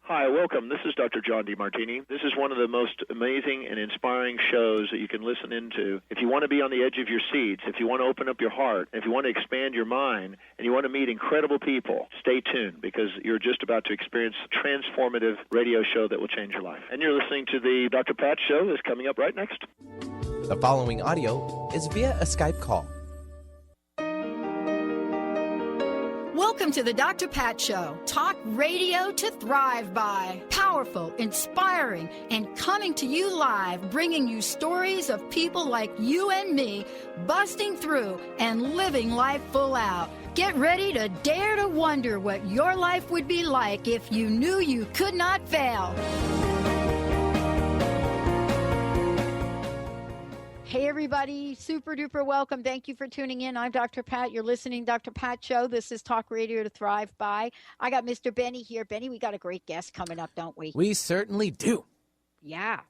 Hi, welcome. This is Dr. John DeMartini. This is one of the most amazing and inspiring shows that you can listen into. If you want to be on the edge of your seats, if you want to open up your heart, if you want to expand your mind, and you want to meet incredible people, stay tuned because you're just about to experience a transformative radio show that will change your life. And you're listening to the Dr. Pat Show that's coming up right next. The following audio is via a Skype call. Welcome to the Dr. Pat Show. Talk radio to thrive by. Powerful, inspiring, and coming to you live, bringing you stories of people like you and me, busting through and living life full out. Get ready to dare to wonder what your life would be like if you knew you could not fail. Hey, everybody. Super duper welcome. Thank you for tuning in. I'm Dr. Pat. You're listening to Dr. Pat Show. This is Talk Radio to Thrive By. I got Mr. Benny here. Benny, we got a great guest coming up, don't we? We certainly do. Yeah.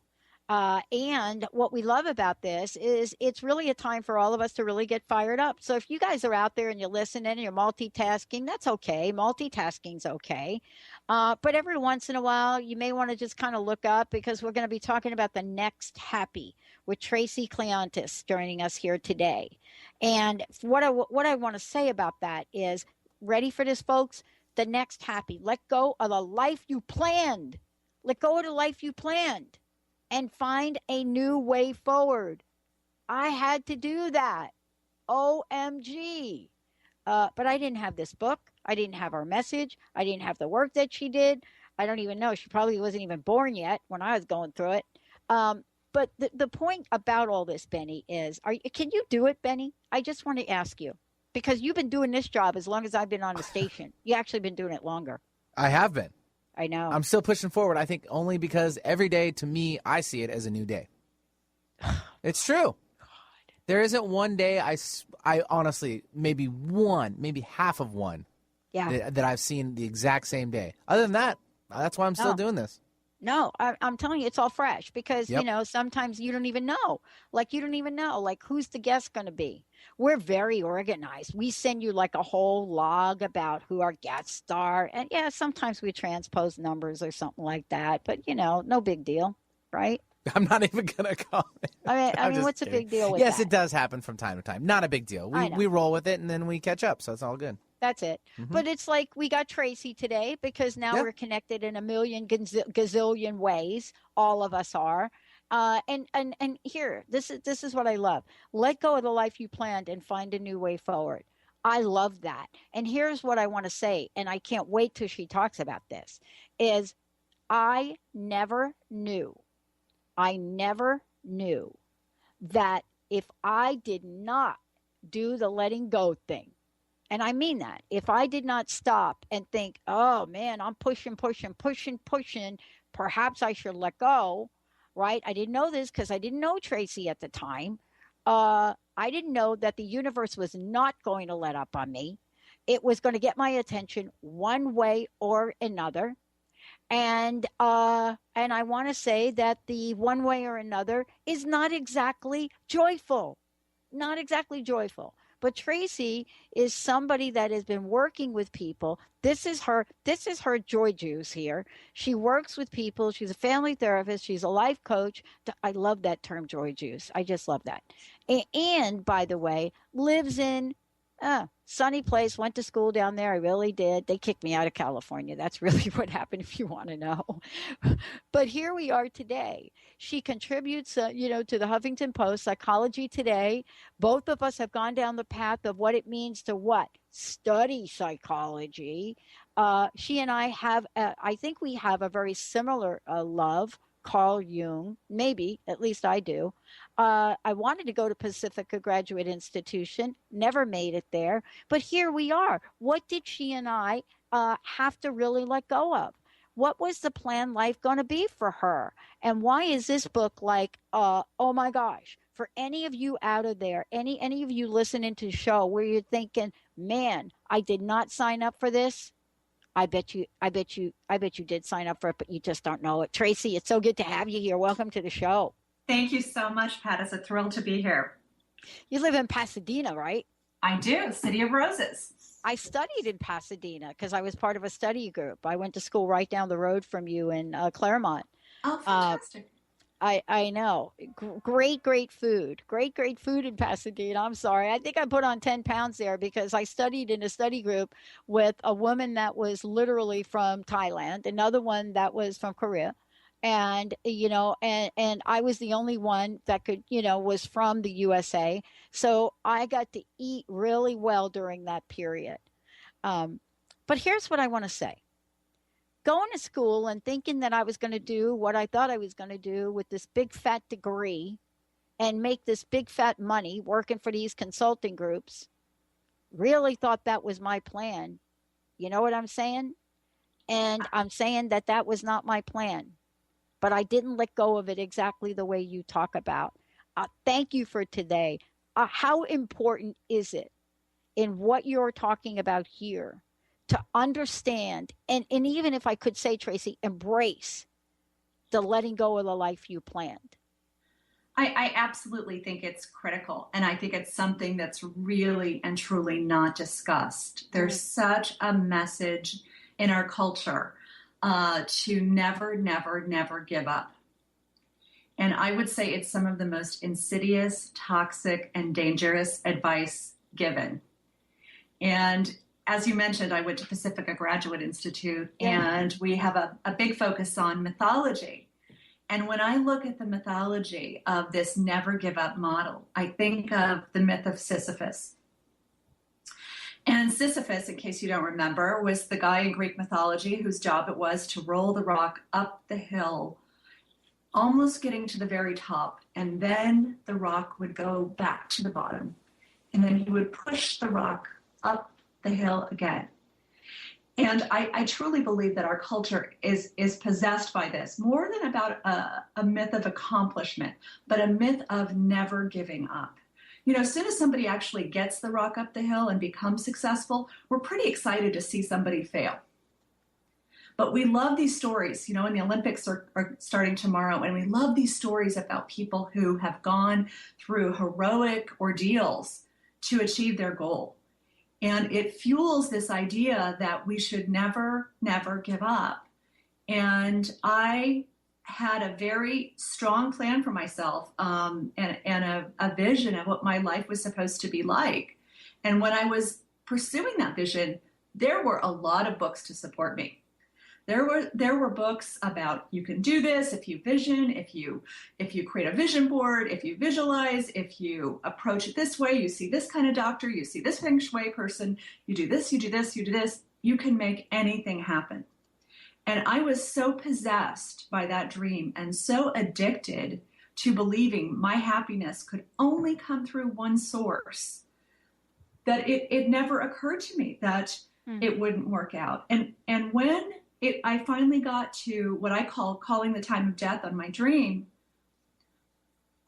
And what we love about this is it's really a time for all of us to really get fired up. So if you guys are out there and you're listening and you're multitasking, that's okay. Multitasking's okay. But every once in a while, you may want to just kind of look up because we're going to be talking about the next happy with Tracey joining us here today. And what I want to say about that is, ready for this, folks? The next happy. Let go of the life you planned. Let go of the life you planned and find a new way forward. I had to do that. OMG. But I didn't have this book. I didn't have her message. I didn't have the work that she did. I don't even know. She probably wasn't even born yet when I was going through it. But the point about all this, Benny, is, can you do it, Benny? I just want to ask you, because you've been doing this job as long as I've been on the station. You actually been doing it longer. I have been. I know. I'm still pushing forward, I think, only because every day, to me, I see it as a new day. It's true. God. There isn't one day I honestly, maybe half of one that I've seen the exact same day. Other than that, that's why I'm still doing this. No, I'm telling you, it's all fresh because, you know, sometimes you don't even know. You don't even know, who's the guest going to be. We're very organized. We send you a whole log about who our guests are. And, yeah, sometimes we transpose numbers or something like that. But, no big deal, right? I'm not even going to comment. I mean, what's kidding. A big deal with Yes, that? it does happen from time to time. Not a big deal. We roll with it, and then we catch up, so it's all good. That's it. Mm-hmm. But it's like we got Tracey today because now we're connected in a million gazillion ways. All of us are. And here, this is what I love. Let go of the life you planned and find a new way forward. I love that. And here's what I want to say, and I can't wait till she talks about this, is I never knew that if I did not do the letting go thing, and I mean that, if I did not stop and think, oh, man, I'm pushing, perhaps I should let go, right? I didn't know this because I didn't know Tracey at the time. I didn't know that the universe was not going to let up on me. It was going to get my attention one way or another. And I want to say that the one way or another is not exactly joyful. But Tracey is somebody that has been working with people. This is her joy juice here. She works with people. She's a family therapist. She's a life coach. I love that term, joy juice. I just love that. And by the way, lives in sunny place, went to school down there. I really did. They kicked me out of California. That's really what happened, if you want to know. But here we are today. She contributes, to the Huffington Post, Psychology Today. Both of us have gone down the path of what it means to study psychology. She and I have, I think we have a very similar love. Carl Jung, maybe, at least I do. I wanted to go to Pacifica Graduate Institution, never made it there, but here we are. What did she and I have to really let go of? What was the planned life going to be for her? And why is this book oh my gosh, for any of you out of there, any of you listening to the show where you're thinking, man, I did not sign up for this. I bet you did sign up for it, but you just don't know it. Tracey, it's so good to have you here. Welcome to the show. Thank you so much, Pat. It's a thrill to be here. You live in Pasadena, right? I do. City of Roses. I studied in Pasadena because I was part of a study group. I went to school right down the road from you in Claremont. Oh, Uh, fantastic. I know. Great food. Great food in Pasadena. I'm sorry. I think I put on 10 pounds there because I studied in a study group with a woman that was literally from Thailand, another one that was from Korea. And, and I was the only one that could, was from the USA. So I got to eat really well during that period. Um, but here's what I want to say. Going to school and thinking that I was going to do what I thought I was going to do with this big fat degree and make this big fat money working for these consulting groups, really thought that was my plan. You know what I'm saying? And I'm saying that that was not my plan, but I didn't let go of it exactly the way you talk about. Thank you for today. How important is it in what you're talking about here to understand and even if I could say, Tracey, embrace the letting go of the life you planned? I absolutely think it's critical. And I think it's something that's really and truly not discussed. There's such a message in our culture to never give up. And I would say it's some of the most insidious, toxic, and dangerous advice given. And as you mentioned, I went to Pacifica Graduate Institute, and we have a big focus on mythology. And when I look at the mythology of this never give up model, I think of the myth of Sisyphus. And Sisyphus, in case you don't remember, was the guy in Greek mythology whose job it was to roll the rock up the hill, almost getting to the very top. And then the rock would go back to the bottom. And then he would push the rock up the hill again. And I truly believe that our culture is possessed by this, more than about a myth of accomplishment, but a myth of never giving up. You know, as soon as somebody actually gets the rock up the hill and becomes successful, we're pretty excited to see somebody fail. But we love these stories, and the Olympics are starting tomorrow, and we love these stories about people who have gone through heroic ordeals to achieve their goal. And it fuels this idea that we should never give up. And I had a very strong plan for myself and a vision of what my life was supposed to be like. And when I was pursuing that vision, there were a lot of books to support me. There were books about you can do this if you vision, if you create a vision board, if you visualize, if you approach it this way, you see this kind of doctor, you see this feng shui person, you do this, you do this, you do this, you can make anything happen. And I was so possessed by that dream and so addicted to believing my happiness could only come through one source that it never occurred to me that it wouldn't work out. And when I finally got to what I call calling the time of death on my dream,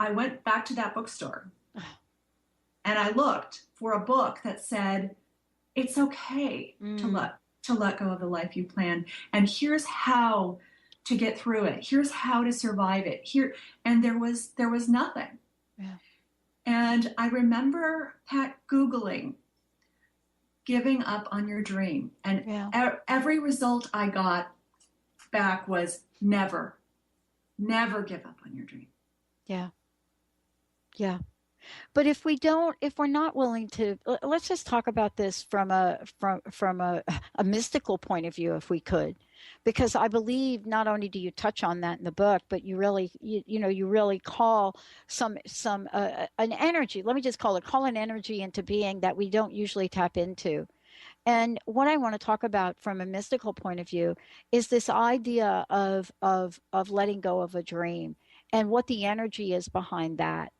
I went back to that bookstore and I looked for a book that said, it's okay to let go of the life you plan. And here's how to get through it. Here's how to survive it. And there was nothing. Yeah. And I remember, Pat, Googling giving up on your dream. And every result I got back was never give up on your dream. Yeah. Yeah. But if we're not willing to, let's just talk about this from a mystical point of view, if we could, because I believe not only do you touch on that in the book, but you really, you really call some an energy. Let me just call an energy into being that we don't usually tap into. And what I want to talk about from a mystical point of view is this idea of letting go of a dream and what the energy is behind that.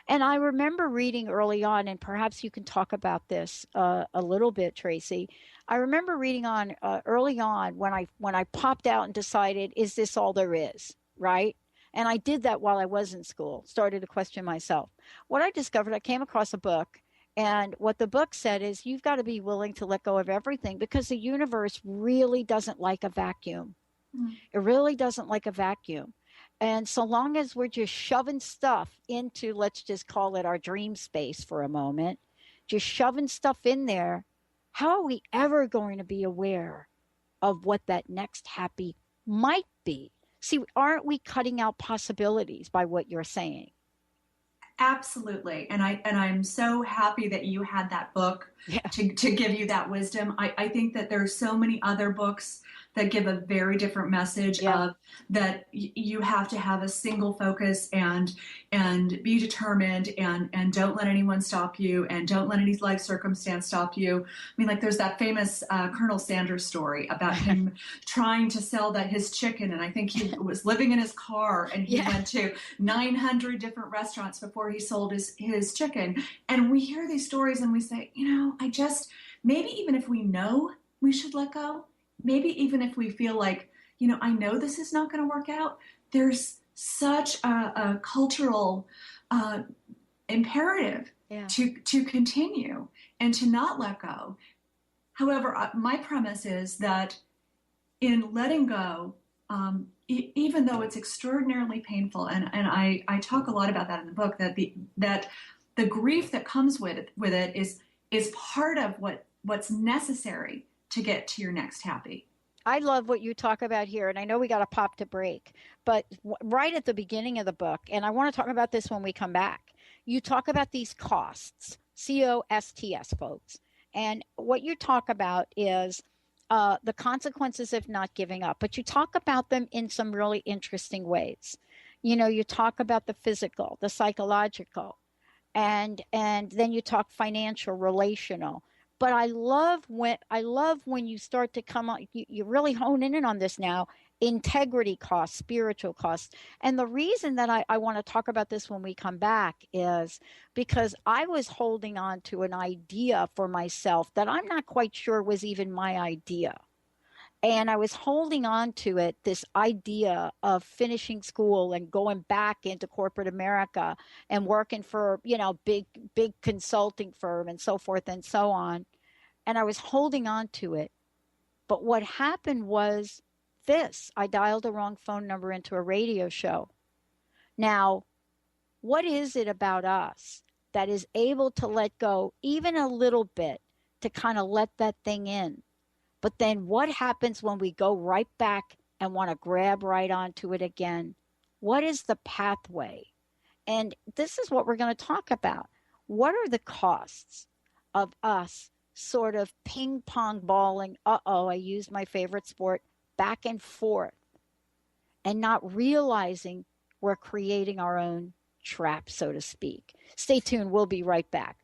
And I remember reading early on, and perhaps you can talk about this a little bit, Tracey. I remember reading on early on when I popped out and decided, is this all there is, right? And I did that while I was in school, started to question myself. What I discovered, I came across a book, and what the book said is you've got to be willing to let go of everything because the universe really doesn't like a vacuum. It really doesn't like a vacuum. And so long as we're just shoving stuff into, let's just call it our dream space for a moment, just shoving stuff in there, how are we ever going to be aware of what that next happy might be? See, aren't we cutting out possibilities by what you're saying? Absolutely. And I'm so happy that you had that book to give you that wisdom. I think that there's so many other books that give a very different message of that you have to have a single focus and be determined and don't let anyone stop you and don't let any life circumstance stop you. I mean, like there's that famous Colonel Sanders story about him trying to sell his chicken, and I think he was living in his car and he went to 900 different restaurants before he sold his chicken. And we hear these stories and we say, maybe even if we know we should let go, maybe even if we feel like, I know this is not going to work out, there's such a cultural imperative to continue and to not let go. However, my premise is that in letting go, even though it's extraordinarily painful, and I talk a lot about that in the book, that the grief that comes with it is part of what's necessary to get to your next happy. I love what you talk about here, and I know we got to pop to break, but right at the beginning of the book, and I want to talk about this when we come back, you talk about these costs, COSTS, folks, and what you talk about is the consequences of not giving up, but you talk about them in some really interesting ways. You talk about the physical, the psychological, and then you talk financial, relational. But I love when you start to come on, you really hone in on this now, integrity costs, spiritual costs. And the reason that I want to talk about this when we come back is because I was holding on to an idea for myself that I'm not quite sure was even my idea. And I was holding on to it, this idea of finishing school and going back into corporate America and working for, big consulting firm and so forth and so on. And I was holding on to it. But what happened was this. I dialed the wrong phone number into a radio show. Now, what is it about us that is able to let go even a little bit to kind of let that thing in? But then what happens when we go right back and want to grab right onto it again? What is the pathway? And this is what we're going to talk about. What are the costs of us sort of ping pong balling, I used my favorite sport, back and forth, and not realizing we're creating our own trap, so to speak. Stay tuned. We'll be right back.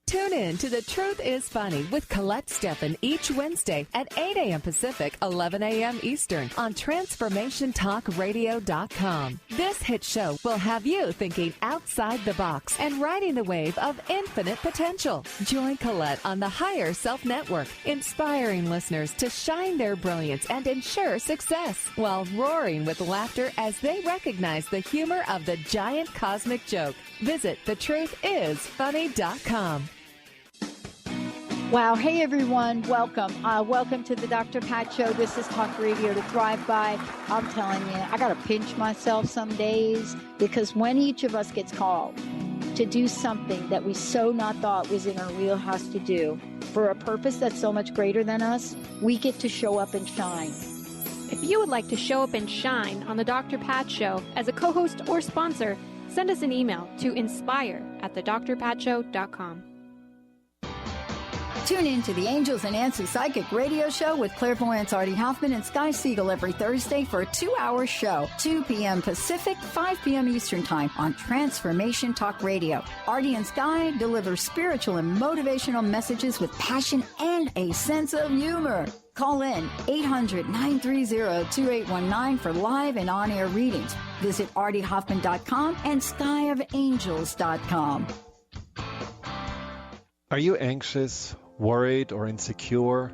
Tune in to The Truth is Funny with Colette Steffen each Wednesday at 8 a.m. Pacific, 11 a.m. Eastern on TransformationTalkRadio.com. This hit show will have you thinking outside the box and riding the wave of infinite potential. Join Colette on the Higher Self Network, inspiring listeners to shine their brilliance and ensure success while roaring with laughter as they recognize the humor of the giant cosmic joke. Visit thetruthisfunny.com. Wow. Hey, everyone. Welcome. Welcome to the Dr. Pat Show. This is Talk Radio to Thrive By. I'm telling you, I got to pinch myself some days because when each of us gets called to do something that we so not thought was in our wheelhouse to do for a purpose that's so much greater than us, we get to show up and shine. If you would like to show up and shine on the Dr. Pat Show as a co-host or sponsor, send us an email to inspire@thedrpatshow.com. Tune in to the Angels and Answers Psychic Radio Show with clairvoyants Artie Hoffman and Sky Siegel every Thursday for a 2-hour show, 2 p.m. Pacific, 5 p.m. Eastern Time on Transformation Talk Radio. Artie and Sky deliver spiritual and motivational messages with passion and a sense of humor. Call in 800-930-2819 for live and on-air readings. Visit artiehoffman.com and skyofangels.com. Are you anxious, worried, or insecure?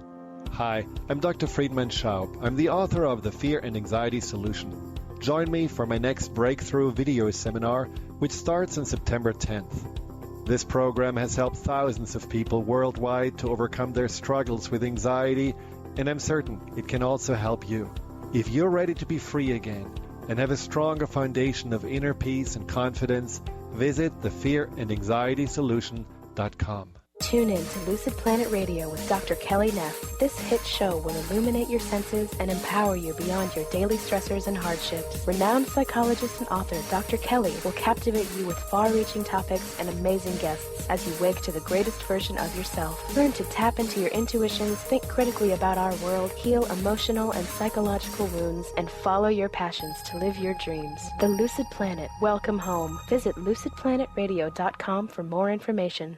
Hi, I'm Dr. Friedman Schaub. I'm the author of The Fear and Anxiety Solution. Join me for my next breakthrough video seminar, which starts on September 10th. This program has helped thousands of people worldwide to overcome their struggles with anxiety, and I'm certain it can also help you. If you're ready to be free again and have a stronger foundation of inner peace and confidence, visit thefearandanxietysolution.com. Tune in to Lucid Planet Radio with Dr. Kelly Neff. This hit show will illuminate your senses and empower you beyond your daily stressors and hardships. Renowned psychologist and author Dr. Kelly will captivate you with far-reaching topics and amazing guests as you wake to the greatest version of yourself. Learn to tap into your intuitions, think critically about our world, heal emotional and psychological wounds, and follow your passions to live your dreams. The Lucid Planet. Welcome home. Visit lucidplanetradio.com for more information.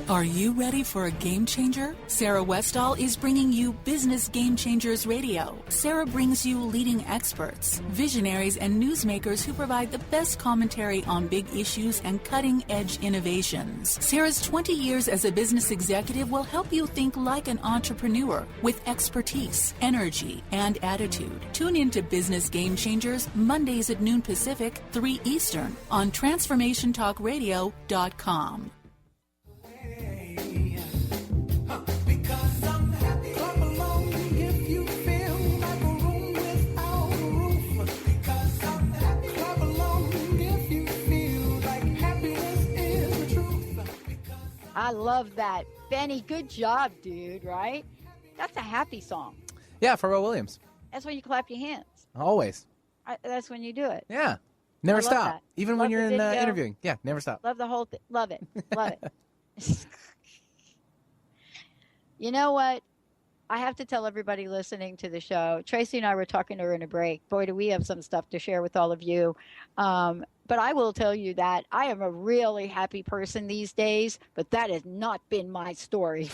Are you ready for a game changer? Sarah Westall is bringing you Business Game Changers Radio. Sarah brings you leading experts, visionaries, and newsmakers who provide the best commentary on big issues and cutting-edge innovations. Sarah's 20 years as a business executive will help you think like an entrepreneur with expertise, energy, and attitude. Tune in to Business Game Changers Mondays at noon Pacific, 3 Eastern on TransformationTalkRadio.com. I love that. Benny, good job, dude, right? That's a happy song. Yeah, Pharrell Williams. That's when you clap your hands. Always. That's when you do it. Yeah. Never stop. That. Even love when you're in video. interviewing. Yeah, never stop. Love the whole thing. Love it. Love it. You know what? I have to tell everybody listening to the show, Tracey and I were talking to her in a break. Boy, do we have some stuff to share with all of you. But I will tell you that I am a really happy person these days, but that has not been my story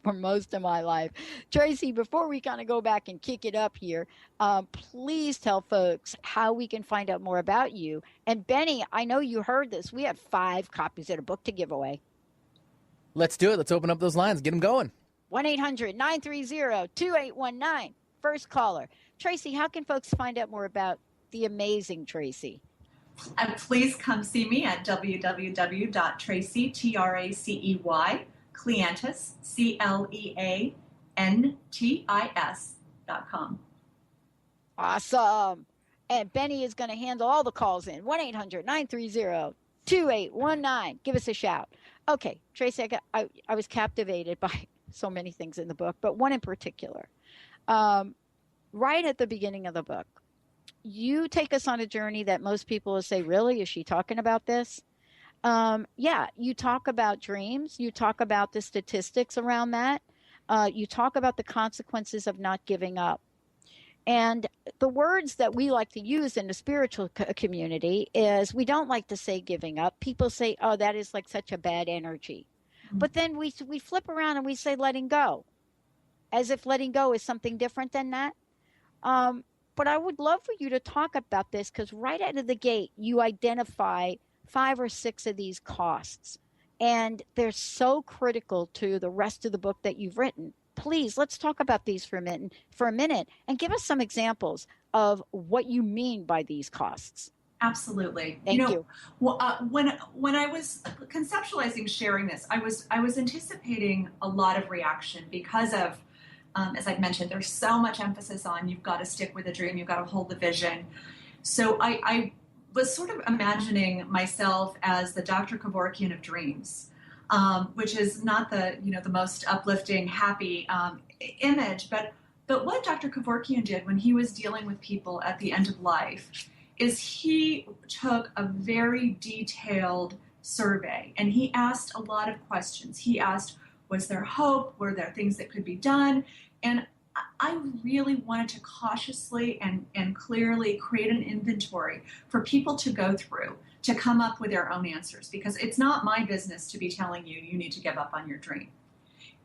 for most of my life. Tracey, before we kind of go back and kick it up here, please tell folks how we can find out more about you. And Benny, I know you heard this. We have 5 copies of the book to give away. Let's do it. Let's open up those lines. Get them going. 1-800-930-2819. First caller. Tracey, how can folks find out more about the amazing Tracey? Please come see me at www.tracey, Tracey, Cleantis, CLEANTIS.com. Awesome. And Benny is going to handle all the calls in. 1-800-930-2819. Give us a shout. Okay, Tracey, I was captivated by so many things in the book, but one in particular. Right at the beginning of the book, you take us on a journey that most people will say, really, is she talking about this? Yeah, you talk about dreams. You talk about the statistics around that. You talk about the consequences of not giving up. And the words that we like to use in the spiritual community is we don't like to say giving up. People say, oh, that is like such a bad energy. Mm-hmm. But then we flip around and we say letting go, as if letting go is something different than that. But I would love for you to talk about this because right out of the gate, you identify 5 or 6 of these costs. And they're so critical to the rest of the book that you've written. Please, let's talk about these for a minute and give us some examples of what you mean by these costs. Absolutely. Thank you. Well, when I was conceptualizing sharing this, I was anticipating a lot of reaction because of, as I mentioned, there's so much emphasis on you've got to stick with the dream, you've got to hold the vision. So I was sort of imagining myself as the Dr. Kevorkian of dreams, which is not the most uplifting, happy image, but what Dr. Kevorkian did when he was dealing with people at the end of life is he took a very detailed survey and he asked a lot of questions. He asked, was there hope? Were there things that could be done? And I really wanted to cautiously and clearly create an inventory for people to go through to come up with their own answers, because it's not my business to be telling you need to give up on your dream.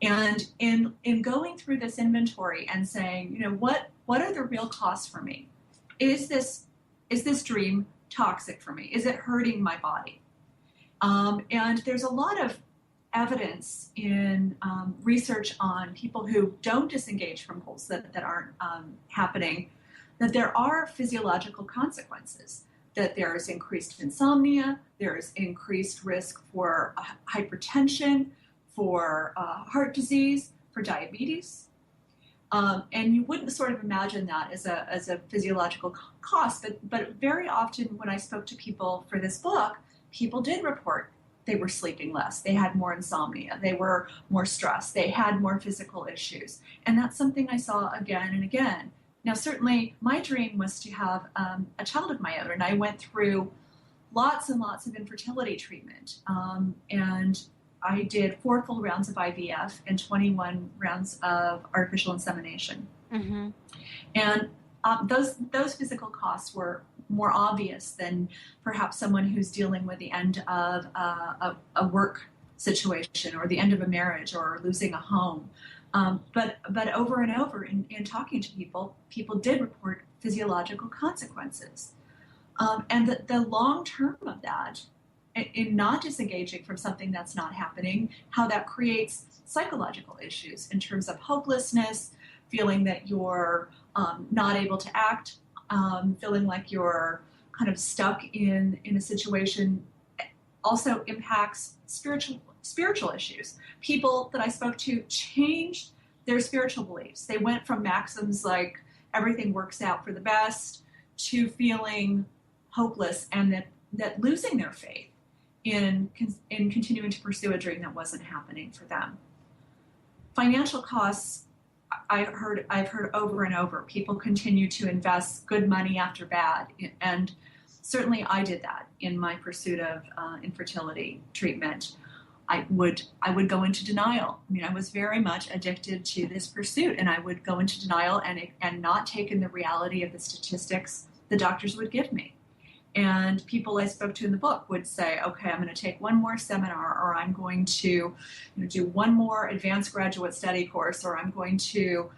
And in going through this inventory and saying, what are the real costs for me? Is this dream toxic for me? Is it hurting my body? And there's a lot of evidence in research on people who don't disengage from goals that aren't happening, that there are physiological consequences, that there is increased insomnia, there is increased risk for hypertension, for heart disease, for diabetes. And you wouldn't sort of imagine that as a physiological cost, but very often when I spoke to people for this book, people did report they were sleeping less, they had more insomnia, they were more stressed, they had more physical issues. And that's something I saw again and again. Now, certainly my dream was to have a child of my own, and I went through lots and lots of infertility treatment. And I did 4 full rounds of IVF and 21 rounds of artificial insemination. Mm-hmm. And those physical costs were more obvious than perhaps someone who's dealing with the end of a work situation or the end of a marriage or losing a home. But over and over in talking to people, people did report physiological consequences. And the long term of that, in not disengaging from something that's not happening, how that creates psychological issues in terms of hopelessness, feeling that you're not able to act, feeling like you're kind of stuck in a situation, also impacts spiritual issues. People that I spoke to changed their spiritual beliefs. They went from maxims like everything works out for the best to feeling hopeless and that losing their faith in continuing to pursue a dream that wasn't happening for them. Financial costs, I've heard over and over, people continue to invest good money after bad. And certainly I did that in my pursuit of infertility treatment. I would go into denial. I mean, I was very much addicted to this pursuit, and I would go into denial and not take in the reality of the statistics the doctors would give me. And people I spoke to in the book would say, okay, I'm going to take one more seminar, or I'm going to do one more advanced graduate study course, or I'm going to,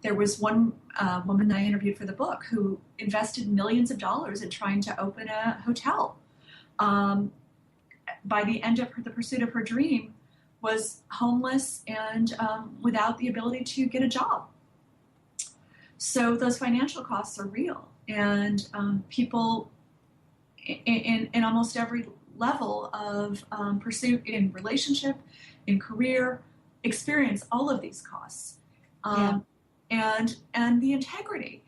there was one woman I interviewed for the book who invested millions of dollars in trying to open a hotel. By the end of the pursuit of her dream, was homeless and without the ability to get a job. So those financial costs are real. And people in almost every level of pursuit, in relationship, in career, experience all of these costs. And the integrity.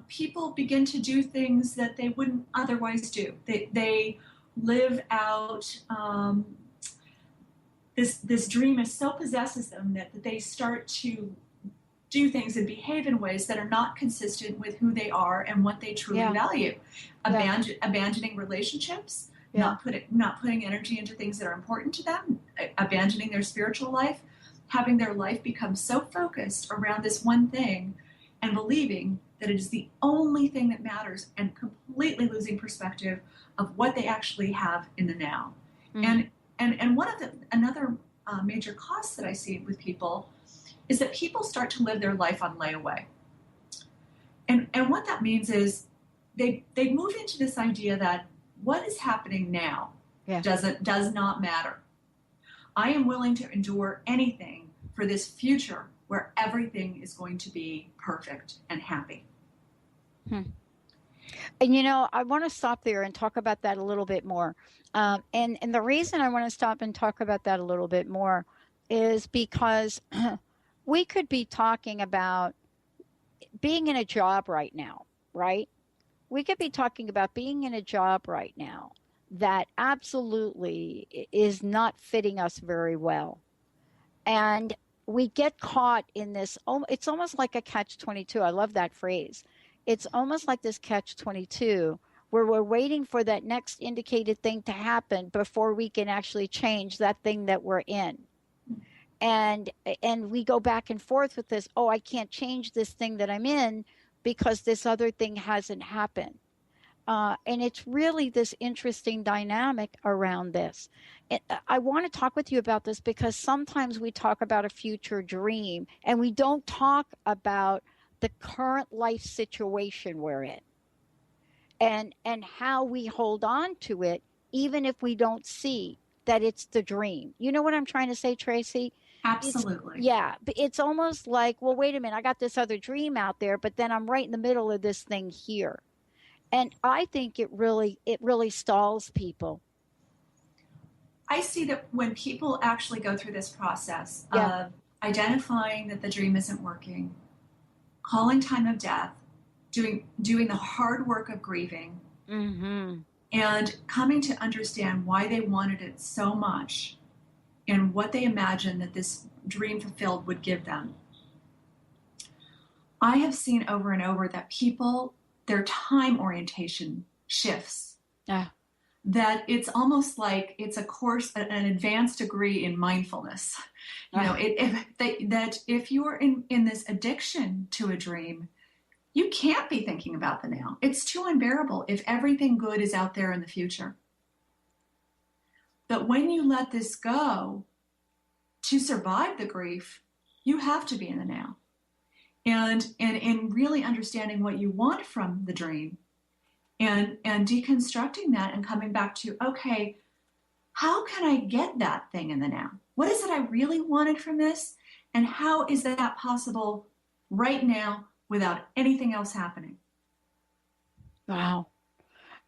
People begin to do things that they wouldn't otherwise do. They live out this dream is so possesses them that they start to do things and behave in ways that are not consistent with who they are and what they truly value. Abandoning relationships, not putting energy into things that are important to them, abandoning their spiritual life, having their life become so focused around this one thing and believing that it is the only thing that matters, and completely losing perspective of what they actually have in the now. Mm-hmm. And one of another major costs that I see with people is that people start to live their life on layaway. And what that means is they move into this idea that what is happening now does not matter. I am willing to endure anything for this future where everything is going to be perfect and happy. And I want to stop there and talk about that a little bit more. And the reason I want to stop and talk about that a little bit more is because we could be talking about being in a job right now, right? We could be talking about being in a job right now that absolutely is not fitting us very well. And we get caught in this, it's almost like a catch-22. I love that phrase. It's almost like this catch-22 where we're waiting for that next indicated thing to happen before we can actually change that thing that we're in. And we go back and forth with this, I can't change this thing that I'm in because this other thing hasn't happened. And it's really this interesting dynamic around this. I want to talk with you about this because sometimes we talk about a future dream and we don't talk about the current life situation we're in and how we hold on to it, even if we don't see that it's the dream. You know what I'm trying to say, Tracey? Absolutely. But it's almost like, well, wait a minute, I got this other dream out there, but then I'm right in the middle of this thing here. And I think it really stalls people. I see that when people actually go through this process of identifying that the dream isn't working, calling time of death, doing the hard work of grieving, and coming to understand why they wanted it so much and what they imagined that this dream fulfilled would give them. I have seen over and over that people, their time orientation shifts. That it's almost like it's a course, an advanced degree in mindfulness. You know, that if you're in this addiction to a dream, you can't be thinking about the now. It's too unbearable if everything good is out there in the future. But when you let this go, to survive the grief, you have to be in the now. And in really understanding what you want from the dream and deconstructing that and coming back to, okay, how can I get that thing in the now? What is it I really wanted from this? And how is that possible right now without anything else happening? Wow.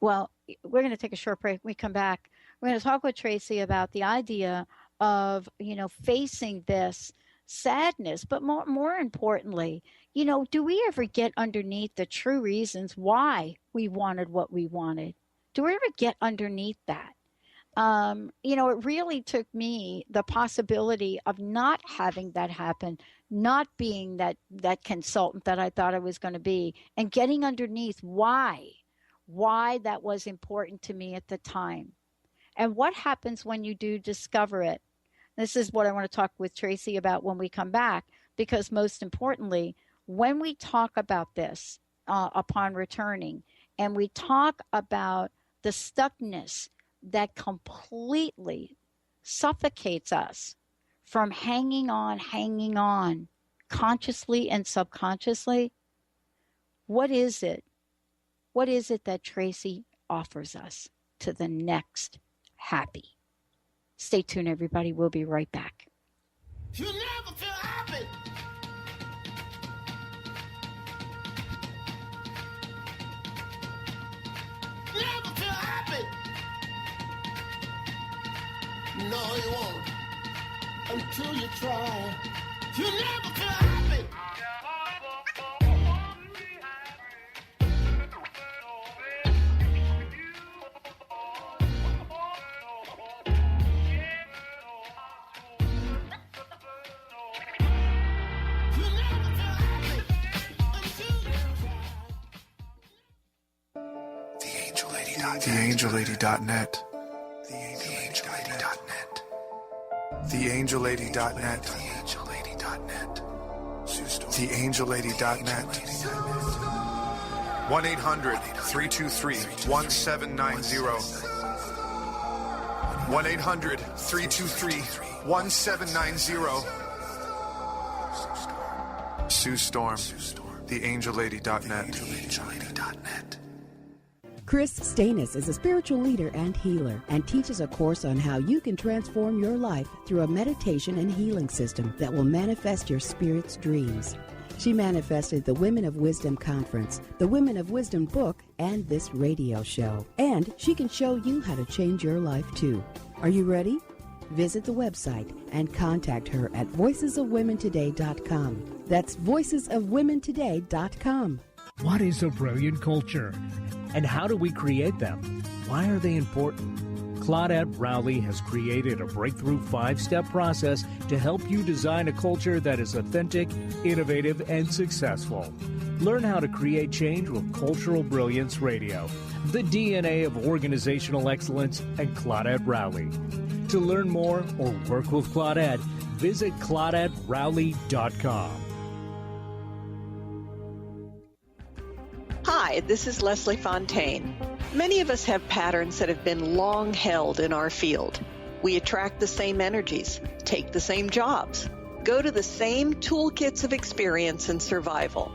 Well, we're going to take a short break. When we come back, we're going to talk with Tracey about the idea of, facing this sadness, but more importantly, do we ever get underneath the true reasons why we wanted what we wanted? Do we ever get underneath that? It really took me the possibility of not having that happen, not being that consultant that I thought I was going to be, and getting underneath why that was important to me at the time. And what happens when you do discover it? This is what I want to talk with Tracey about when we come back, because most importantly, when we talk about this upon returning, and we talk about the stuckness that completely suffocates us from hanging on, consciously and subconsciously, what is it? What is it that Tracey offers us to the next happy? Stay tuned, everybody. We'll be right back. You'll never feel happy. Never feel happy. No, you won't. Until you try. You'll never feel happy. TheAngelLady.net. TheAngelLady.net. TheAngelLady.net. 1-800-323-1790. 1-800-323-1790. Sue Storm. TheAngelLady.net. Chris Stanis is a spiritual leader and healer and teaches a course on how you can transform your life through a meditation and healing system that will manifest your spirit's dreams. She manifested the Women of Wisdom Conference, the Women of Wisdom book, and this radio show. And she can show you how to change your life too. Are you ready? Visit the website and contact her at voicesofwomentoday.com. That's voicesofwomentoday.com. What is a brilliant culture? And how do we create them? Why are they important? Claudette Rowley has created a breakthrough 5-step process to help you design a culture that is authentic, innovative, and successful. Learn how to create change with Cultural Brilliance Radio, the DNA of organizational excellence, and Claudette Rowley. To learn more or work with Claudette, visit ClaudetteRowley.com. Hi, this is Leslie Fontaine. Many of us have patterns that have been long held in our field. We attract the same energies, take the same jobs, go to the same toolkits of experience and survival.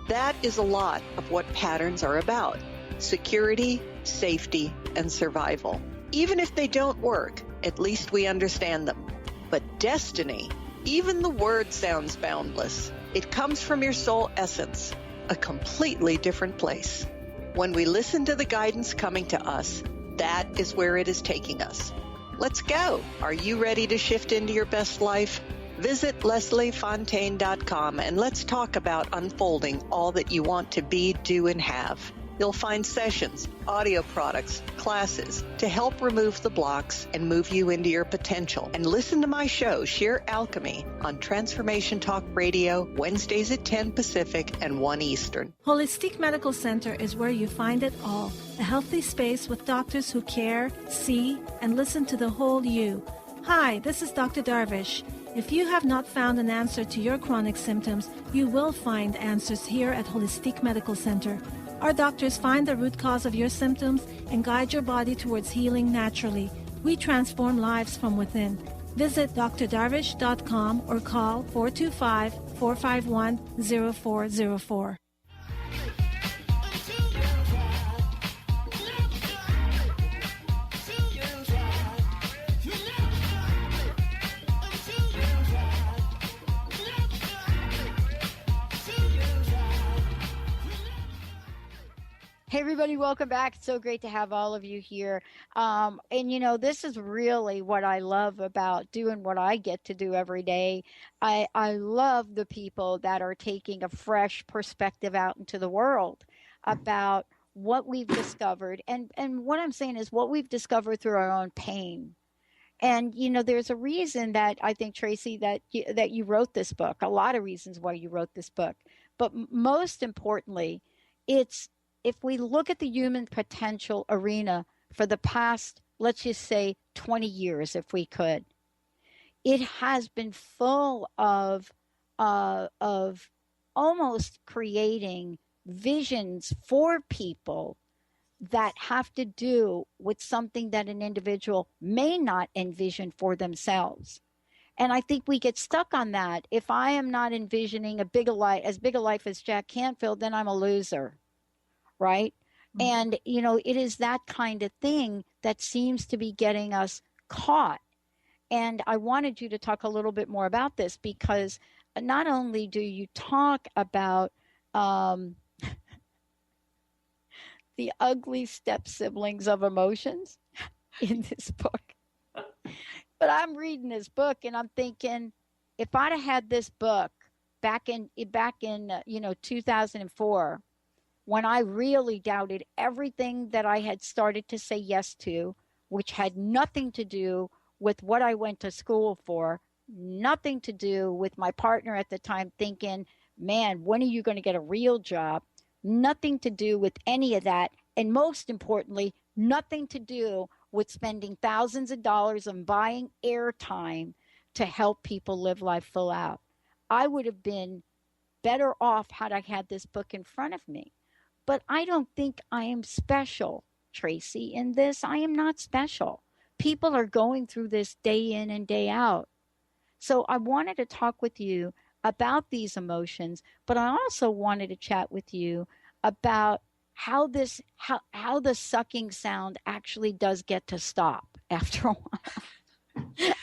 That is a lot of what patterns are about: security, safety, and survival. Even if they don't work, at least we understand them. But destiny, Even the word sounds boundless. It comes from your soul essence, a completely different place. When we listen to the guidance coming to us, that is where it is taking us. Let's go. Are you ready to shift into your best life? Visit lesliefontaine.com and let's talk about unfolding all that you want to be, do, and have. You'll find sessions, audio products, classes to help remove the blocks and move you into your potential. And listen to my show, Sheer Alchemy, on Transformation Talk Radio, Wednesdays at 10 Pacific and 1 Eastern. Holistic Medical Center is where you find it all. A healthy space with doctors who care, see, and listen to the whole you. Hi, this is Dr. Darvish. If you have not found an answer to your chronic symptoms, you will find answers here at Holistic Medical Center. Our doctors find the root cause of your symptoms and guide your body towards healing naturally. We transform lives from within. Visit drdarvish.com or call 425-451-0404. Hey, everybody, welcome back. It's so great to have all of you here. And, you know, this is really what I love about doing what I get to do every day. I love the people that are taking a fresh perspective out into the world about what we've discovered. And what I'm saying is what we've discovered through our own pain. And, you know, there's a reason that I think, Tracey, that you wrote this book, a lot of reasons why you wrote this book. But most importantly, it's, if we look at the human potential arena for the past, let's just say 20 years, if we could, it has been full of almost creating visions for people that have to do with something that an individual may not envision for themselves. And I think we get stuck on that. If I am not envisioning as big a life as Jack Canfield, then I'm a loser. Right? Mm-hmm. And, you know, it is that kind of thing that seems to be getting us caught. And I wanted you to talk a little bit more about this, because not only do you talk about the ugly step siblings of emotions in this book, but I'm reading this book and I'm thinking, if I'd have had this book back in 2004, when I really doubted everything that I had started to say yes to, which had nothing to do with what I went to school for, nothing to do with my partner at the time thinking, man, when are you going to get a real job? Nothing to do with any of that. And most importantly, nothing to do with spending thousands of dollars on buying airtime to help people live life full out. I would have been better off had I had this book in front of me. But I don't think I am special, Tracey, in this. I am not special. People are going through this day in and day out. So I wanted to talk with you about these emotions, but I also wanted to chat with you about how the sucking sound actually does get to stop after a while.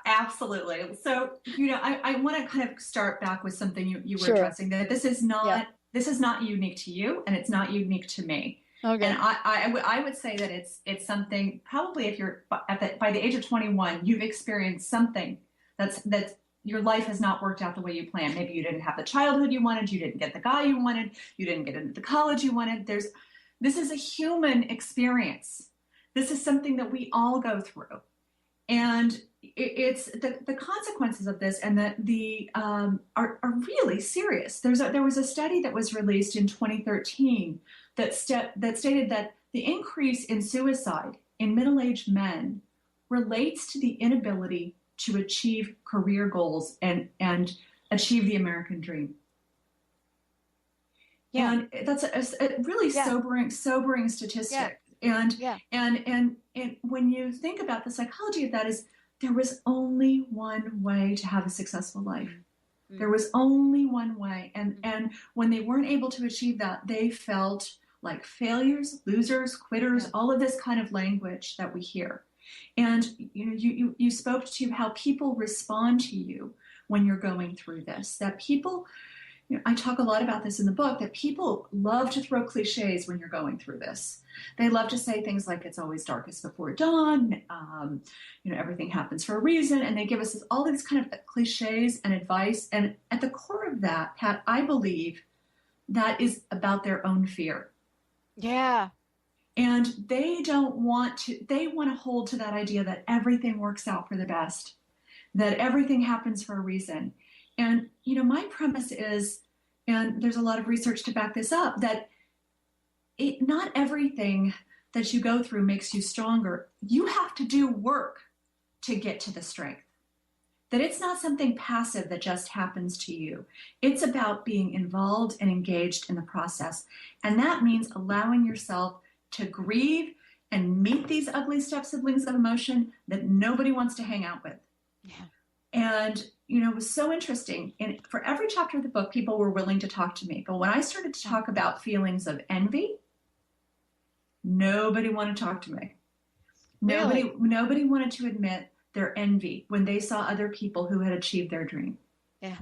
Absolutely. So, you know, I want to kind of start back with something you were Sure. addressing, that this is not unique to you, and it's not unique to me. Okay. And I would say that it's something, probably if you're by the age of 21, you've experienced something that's your life has not worked out the way you planned. Maybe you didn't have the childhood you wanted, you didn't get the guy you wanted, you didn't get into the college you wanted. This is a human experience. This is something that we all go through. And it's the consequences of this, and that are really serious. There was a study that was released in 2013 that stated that the increase in suicide in middle-aged men relates to the inability to achieve career goals and achieve the American dream. Yeah. And that's a really sobering statistic. Yeah. And when you think about the psychology of that, is there was only one way to have a successful life. Mm-hmm. There was only one way. And when they weren't able to achieve that, they felt like failures, losers, quitters, all of this kind of language that we hear. And you spoke to how people respond to you when you're going through this, that people, I talk a lot about this in the book, that people love to throw cliches when you're going through this. They love to say things like it's always darkest before dawn, everything happens for a reason, and they give us all these kind of cliches and advice. And at the core of that, Pat, I believe that is about their own fear. Yeah. And they want to hold to that idea that everything works out for the best, that everything happens for a reason. And, my premise is, and there's a lot of research to back this up, that not everything that you go through makes you stronger. You have to do work to get to the strength. That it's not something passive that just happens to you. It's about being involved and engaged in the process. And that means allowing yourself to grieve and meet these ugly step-siblings of emotion that nobody wants to hang out with. Yeah. And, it was so interesting. And for every chapter of the book, people were willing to talk to me. But when I started to talk about feelings of envy, nobody wanted to talk to me. Really? Nobody wanted to admit their envy when they saw other people who had achieved their dream. Yeah.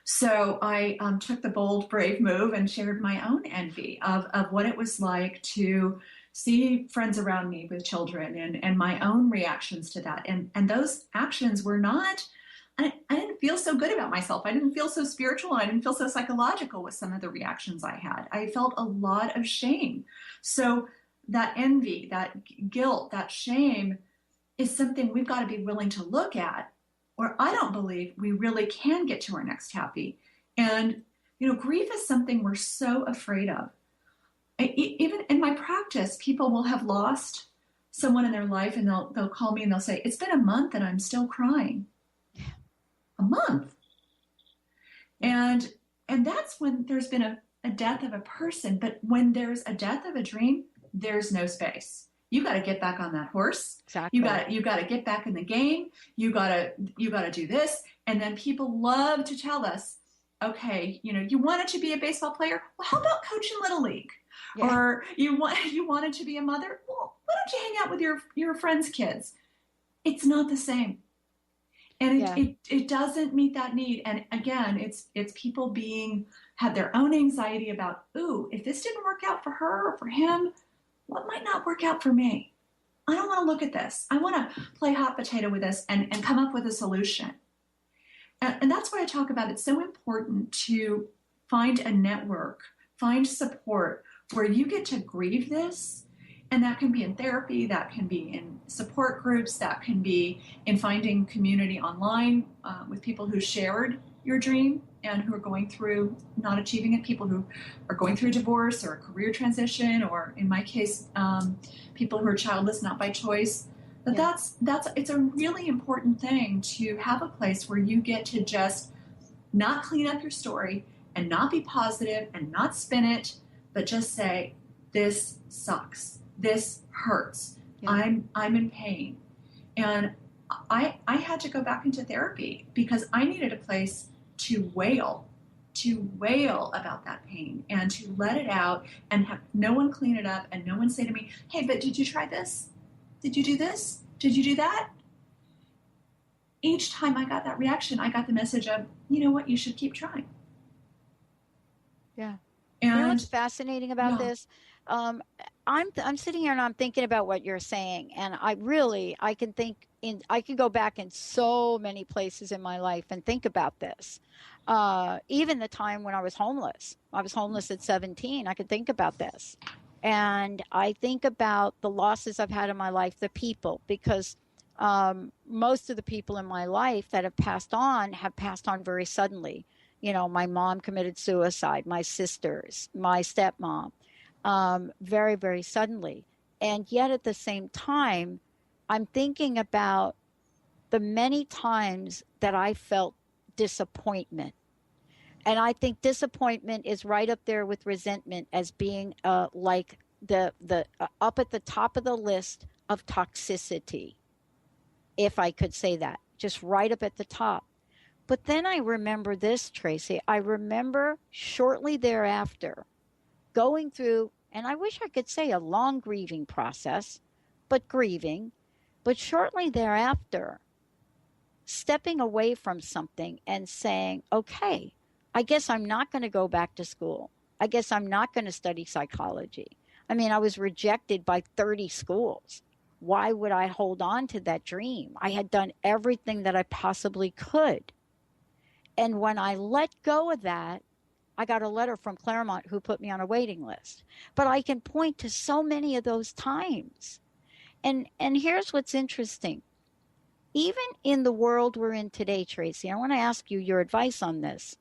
So I took the bold, brave move and shared my own envy of what it was like to see friends around me with children and my own reactions to that. And those actions were not, I didn't feel so good about myself. I didn't feel so spiritual. I didn't feel so psychological with some of the reactions I had. I felt a lot of shame. So that envy, that guilt, that shame is something we've got to be willing to look at, or I don't believe we really can get to our next happy. And, grief is something we're so afraid of. Even in my practice, people will have lost someone in their life and they'll call me and they'll say, it's been a month and I'm still crying. A month. And that's when there's been a death of a person. But when there's a death of a dream, there's no space. You got to get back on that horse. Exactly. You got to get back in the game. You got to do this. And then people love to tell us, okay, you wanted to be a baseball player. Well, how about coaching Little League? Yeah. Or you wanted to be a mother. Well, why don't you hang out with your friends' kids? It's not the same. And it doesn't meet that need. And again, it's people have their own anxiety about, if this didn't work out for her or for him, what might not work out for me? I don't want to look at this. I want to play hot potato with this and come up with a solution. And that's why I talk about it's so important to find a network, find support where you get to grieve this. And that can be in therapy, that can be in support groups, that can be in finding community online with people who shared your dream and who are going through not achieving it, people who are going through a divorce or a career transition, or in my case, people who are childless, not by choice. But it's a really important thing to have a place where you get to just not clean up your story and not be positive and not spin it, but just say, this sucks. This hurts. Yeah. I'm in pain. And I had to go back into therapy because I needed a place to wail about that pain and to let it out and have no one clean it up and no one say to me, hey, but did you try this? Did you do this? Did you do that? Each time I got that reaction, I got the message of, you know what, you should keep trying. Yeah. And you know what's fascinating about this? I'm sitting here and I'm thinking about what you're saying, and I can go back in so many places in my life and think about this. Even the time when I was homeless at 17. I could think about this, and I think about the losses I've had in my life, the people, because most of the people in my life that have passed on very suddenly. My mom committed suicide, my sisters, my stepmom. Very, very suddenly. And yet at the same time, I'm thinking about the many times that I felt disappointment. And I think disappointment is right up there with resentment as being like the up at the top of the list of toxicity, if I could say that, just right up at the top. But then I remember this, Tracey. I remember shortly thereafter going through, and I wish I could say a long grieving process, but grieving. But shortly thereafter, stepping away from something and saying, okay, I guess I'm not going to go back to school. I guess I'm not going to study psychology. I mean, I was rejected by 30 schools. Why would I hold on to that dream? I had done everything that I possibly could. And when I let go of that, I got a letter from Claremont who put me on a waiting list. But I can point to so many of those times. And here's what's interesting. Even in the world we're in today, Tracey, I want to ask you your advice on this.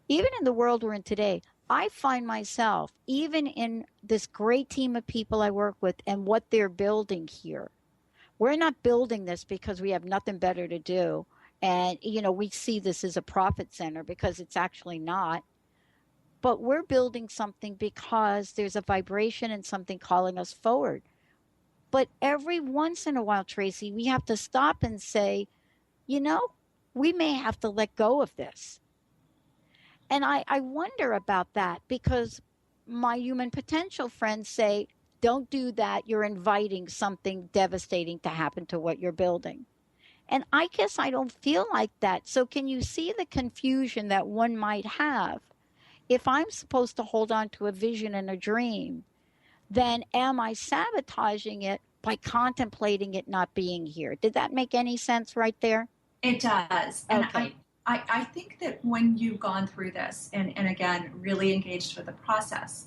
Even in the world we're in today, I find myself, even in this great team of people I work with and what they're building here, we're not building this because we have nothing better to do. And, we see this as a profit center, because it's actually not. But we're building something because there's a vibration and something calling us forward. But every once in a while, Tracey, we have to stop and say, we may have to let go of this. And I wonder about that, because my human potential friends say, don't do that. You're inviting something devastating to happen to what you're building. And I guess I don't feel like that. So can you see the confusion that one might have? If I'm supposed to hold on to a vision and a dream, then am I sabotaging it by contemplating it not being here? Did that make any sense right there? It does. Okay. And I think that when you've gone through this and again, really engaged with the process,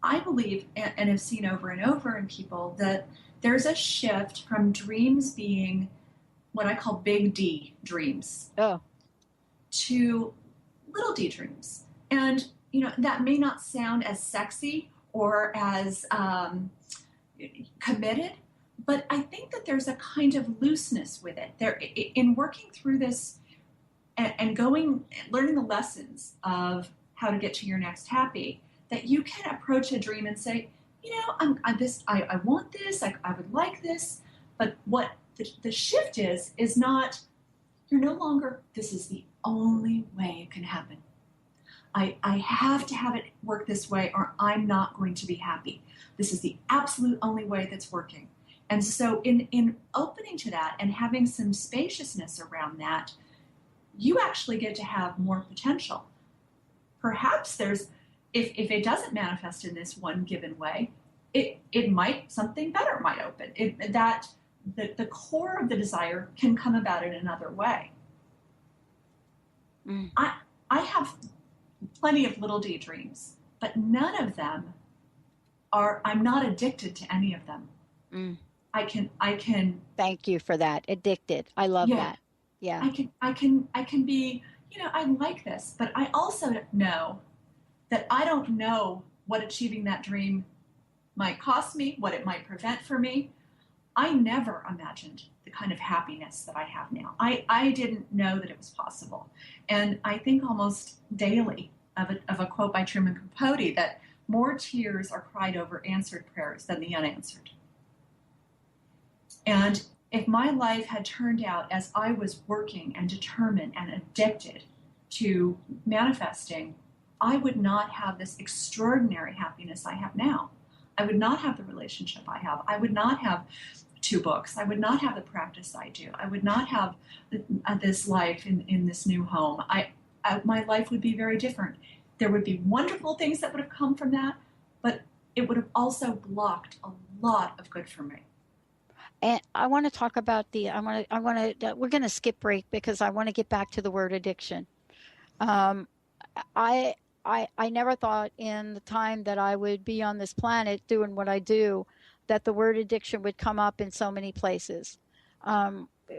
I believe and have seen over and over in people that there's a shift from dreams being what I call big D dreams to little d dreams. And, that may not sound as sexy or as committed, but I think that there's a kind of looseness with it. There, in working through this and learning the lessons of how to get to your next happy, that you can approach a dream and say, I want this, I would like this, but what the shift is not, you're no longer, this is the only way it can happen. I have to have it work this way or I'm not going to be happy. This is the absolute only way that's working. And so in opening to that and having some spaciousness around that, you actually get to have more potential. Perhaps if it doesn't manifest in this one given way, something better might open. The core of the desire can come about in another way. Mm. I have plenty of little d dreams, but none of them I'm not addicted to any of them. Mm. I can. Thank you for that. Addicted. I love that. Yeah. I can be, I like this, but I also know that I don't know what achieving that dream might cost me, what it might prevent for me. I never imagined the kind of happiness that I have now. I didn't know that it was possible. And I think almost daily of a quote by Truman Capote that more tears are cried over answered prayers than the unanswered. And if my life had turned out as I was working and determined and addicted to manifesting, I would not have this extraordinary happiness I have now. I would not have the relationship I have. I would not have 2 books. I would not have the practice I do. I would not have this life in this new home. My life would be very different. There would be wonderful things that would have come from that, but it would have also blocked a lot of good for me. And I want to talk about we're going to skip break because I want to get back to the word addiction. I never thought in the time that I would be on this planet doing what I do that the word addiction would come up in so many places.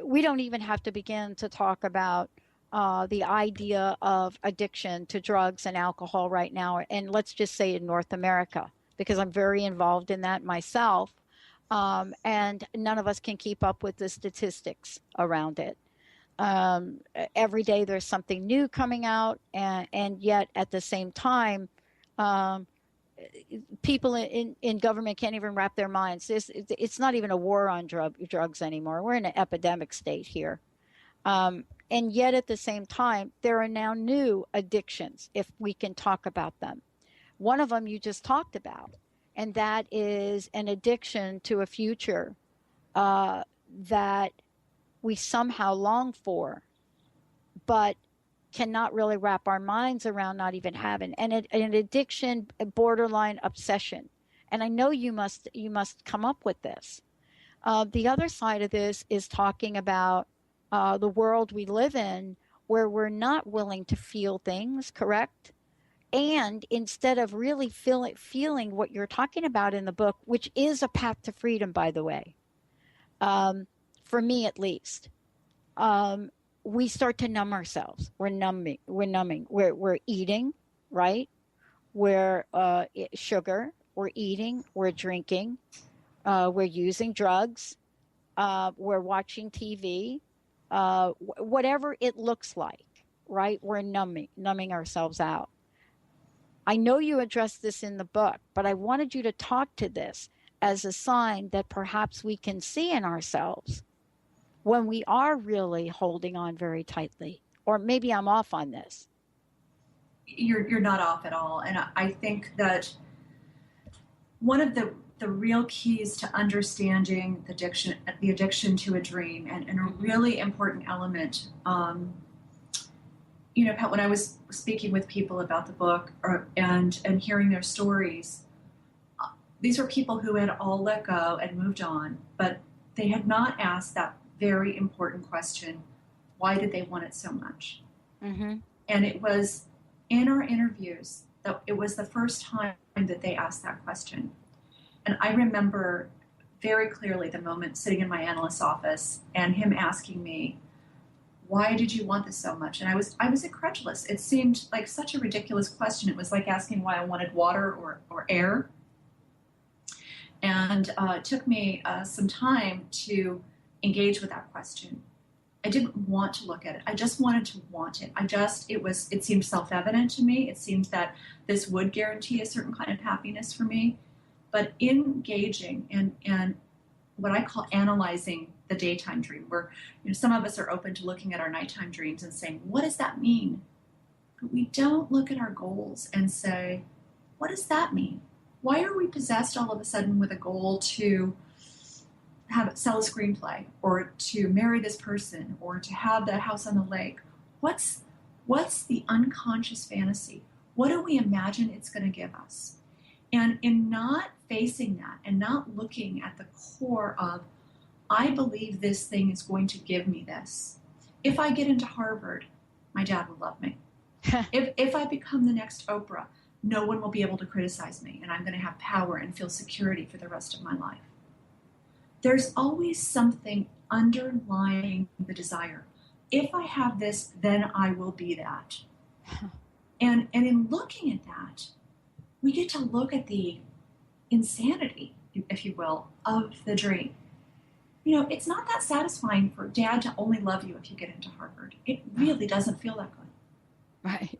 We don't even have to begin to talk about the idea of addiction to drugs and alcohol right now. And let's just say in North America, because I'm very involved in that myself. And none of us can keep up with the statistics around it. Every day there's something new coming out, and yet at the same time, people in government can't even wrap their minds. It's not even a war on drugs anymore. We're in an epidemic state here. And yet at the same time, there are now new addictions, if we can talk about them. One of them you just talked about, and that is an addiction to a future that we somehow long for, but cannot really wrap our minds around not even having, and an addiction, a borderline obsession. And I know you must come up with this. The other side of this is talking about the world we live in, where we're not willing to feel things, correct? And instead of really feeling what you're talking about in the book, which is a path to freedom, by the way, for me at least, we start to numb ourselves. We're numbing. We're eating, right? We're sugar. We're eating. We're drinking. We're using drugs. We're watching TV. Whatever it looks like, right? We're numbing ourselves out. I know you addressed this in the book, but I wanted you to talk to this as a sign that perhaps we can see in ourselves when we are really holding on very tightly. Or maybe I'm off on this. You're not off at all. And I think that one of the real keys to understanding the addiction to a dream, and a really important element, Pat, when I was speaking with people about the book and hearing their stories, these were people who had all let go and moved on, but they had not asked that very important question: why did they want it so much? Mm-hmm. And it was in our interviews that it was the first time that they asked that question. And I remember very clearly the moment sitting in my analyst's office and him asking me, why did you want this so much? And I was incredulous. It seemed like such a ridiculous question. It was like asking why I wanted water or air. And it took me some time to engage with that question. I didn't want to look at it. I just wanted to want it. It seemed self-evident to me. It seemed that this would guarantee a certain kind of happiness for me. But engaging and what I call analyzing the daytime dream, where some of us are open to looking at our nighttime dreams and saying, what does that mean? But we don't look at our goals and say, what does that mean? Why are we possessed all of a sudden with a goal to sell a screenplay, or to marry this person, or to have that house on the lake? What's the unconscious fantasy? What do we imagine it's going to give us? And in not facing that and not looking at the core of, I believe this thing is going to give me this. If I get into Harvard, my dad will love me. If I become the next Oprah, no one will be able to criticize me, and I'm going to have power and feel security for the rest of my life. There's always something underlying the desire. If I have this, then I will be that. And in looking at that, we get to look at the insanity, if you will, of the dream. It's not that satisfying for dad to only love you if you get into Harvard. It really doesn't feel that good. Right.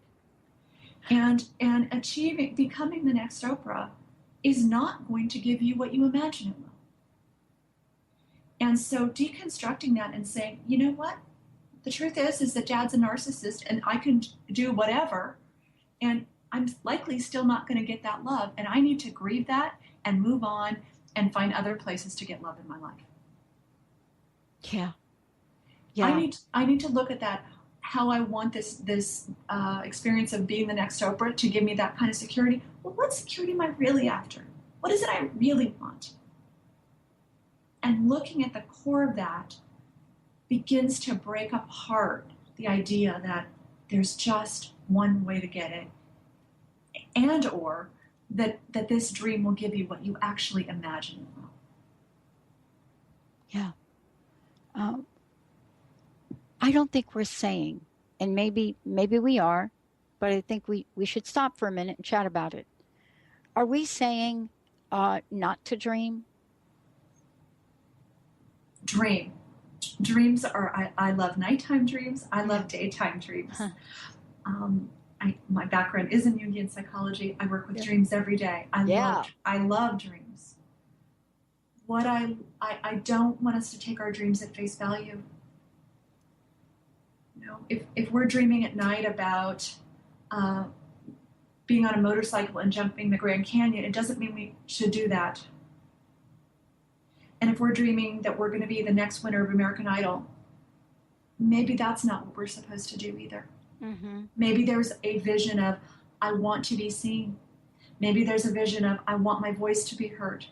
And becoming the next Oprah is not going to give you what you imagine it will. And so deconstructing that and saying, you know what? The truth is that dad's a narcissist and I can do whatever, and I'm likely still not going to get that love, and I need to grieve that and move on and find other places to get love in my life. Yeah. I need to look at that, how I want this experience of being the next Oprah to give me that kind of security. Well, what security am I really after? What is it I really want? And looking at the core of that begins to break apart the idea that there's just one way to get it, and or that this dream will give you what you actually imagine it will. Yeah. I don't think we're saying, and maybe we are, but I think we should stop for a minute and chat about it. Are we saying not to dream? Dream. Dreams are, I love nighttime dreams. I love daytime dreams. My background is in Jungian psychology. I work with dreams every day. I love dreams. What I don't want us to take our dreams at face value. If we're dreaming at night about being on a motorcycle and jumping the Grand Canyon, it doesn't mean we should do that. And if we're dreaming that we're going to be the next winner of American Idol, maybe that's not what we're supposed to do either. Mm-hmm. Maybe there's a vision of, I want to be seen. Maybe there's a vision of, I want my voice to be heard.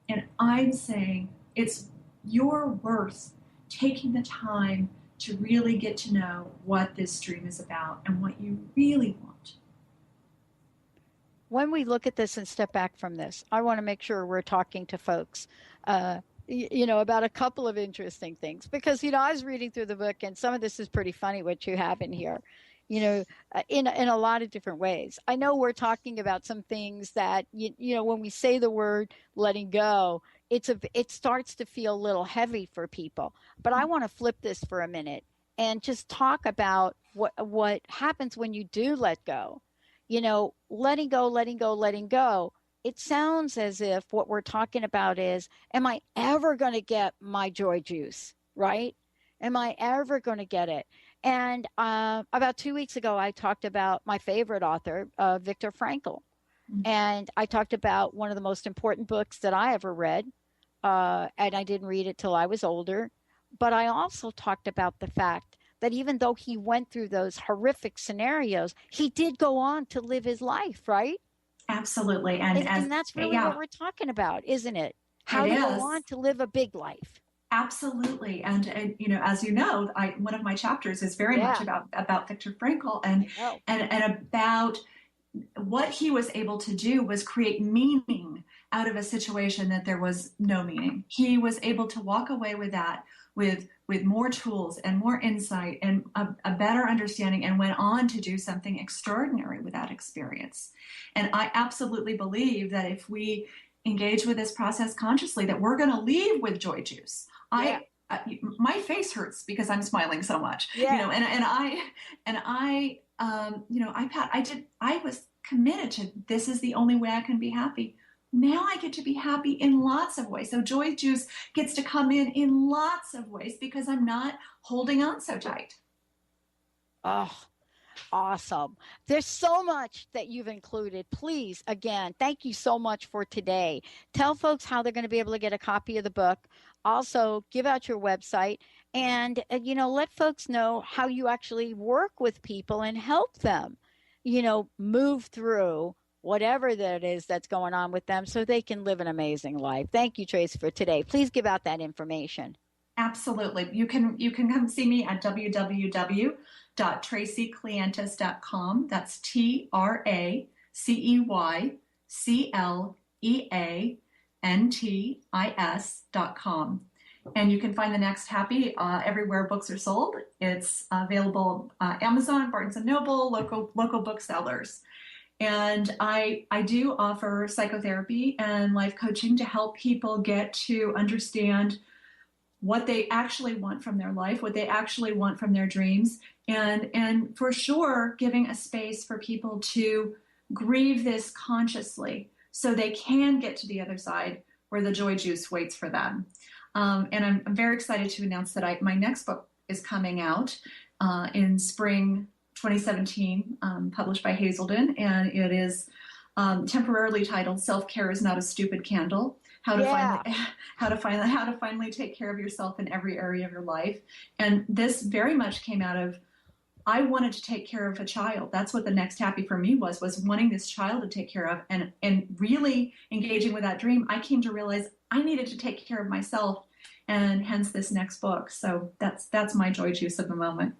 And I'm saying it's your worth taking the time to really get to know what this dream is about and what you really want. When we look at this and step back from this, I want to make sure we're talking to folks, about a couple of interesting things. Because, I was reading through the book, and some of this is pretty funny what you have in here, in a lot of different ways. I know we're talking about some things that, when we say the word letting go, it starts to feel a little heavy for people. But I want to flip this for a minute and just talk about what happens when you do let go. Letting go, letting go, letting go. It sounds as if what we're talking about is, am I ever going to get my joy juice, right? Am I ever going to get it? And about 2 weeks ago, I talked about my favorite author, Viktor Frankl. Mm-hmm. And I talked about one of the most important books that I ever read. And I didn't read it till I was older. But I also talked about the fact that even though he went through those horrific scenarios, he did go on to live his life, right? Absolutely. And that's really what we're talking about, isn't it? How to go on to live a big life. Absolutely. And as you know, one of my chapters is very much about Viktor Frankl and about what he was able to do was create meaning out of a situation that there was no meaning. He was able to walk away with that, with more tools and more insight and a better understanding, and went on to do something extraordinary with that experience. And I absolutely believe that if we engage with this process consciously, that we're going to leave with joy juice. My face hurts because I'm smiling so much, I was committed to, this is the only way I can be happy. Now I get to be happy in lots of ways. So joy juice gets to come in lots of ways because I'm not holding on so tight. Oh, awesome. There's so much that you've included. Please, again, thank you so much for today. Tell folks how they're going to be able to get a copy of the book. Also, give out your website and, let folks know how you actually work with people and help them, move through whatever that is that's going on with them so they can live an amazing life. Thank you, Tracey, for today. Please give out that information. Absolutely. You can come see me at www.traceycleantis.com. That's TRACEYCLEANTIS.com. And you can find The Next Happy everywhere books are sold. It's available Amazon, Barnes & Noble, local booksellers. And I do offer psychotherapy and life coaching to help people get to understand what they actually want from their life, what they actually want from their dreams, and for sure giving a space for people to grieve this consciously so they can get to the other side where the joy juice waits for them. And I'm very excited to announce that my next book is coming out in spring 2017, published by Hazelden, and it is temporarily titled "Self-Care is Not a Stupid Candle: How to finally take care of yourself in every area of your life." And this very much came out of, I wanted to take care of a child. That's what The Next Happy for me was wanting this child to take care of, and really engaging with that dream. I came to realize I needed to take care of myself, and hence this next book. So that's my joy juice of the moment.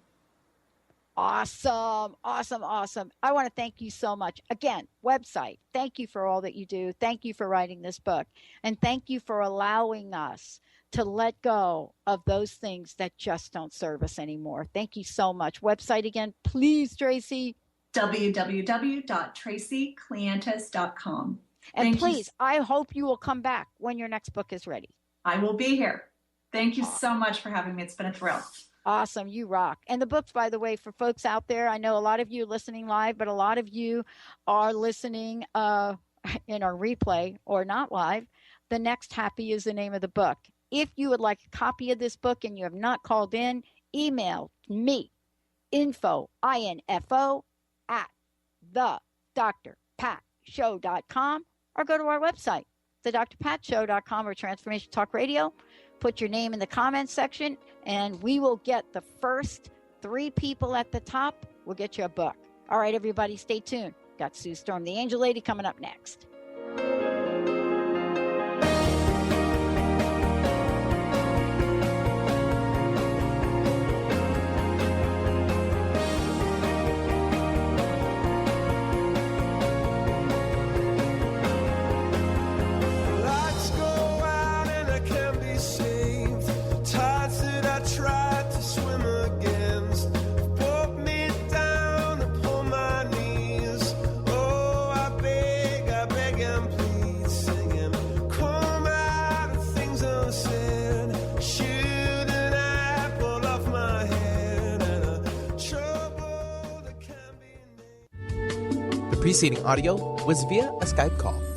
Awesome. Awesome. Awesome. I want to thank you so much. Again, website. Thank you for all that you do. Thank you for writing this book. And thank you for allowing us to let go of those things that just don't serve us anymore. Thank you so much. Website again, please, Tracey. www.traceycleantis.com. And please, I hope you will come back when your next book is ready. I will be here. Thank you so much for having me. It's been a thrill. Awesome. You rock. And the books, by the way, for folks out there, I know a lot of you listening live, but a lot of you are listening in our replay or not live. The Next Happy is the name of the book. If you would like a copy of this book and you have not called in, email me, info, at thedrpatshow.com, or go to our website, thedrpatshow.com or Transformation Talk Radio. Put your name in the comments section, and we will get the first 3 people at the top. We'll get you a book. All right, everybody, stay tuned. Got Sue Storm, the Angel Lady, coming up next. Preceding audio was via a Skype call.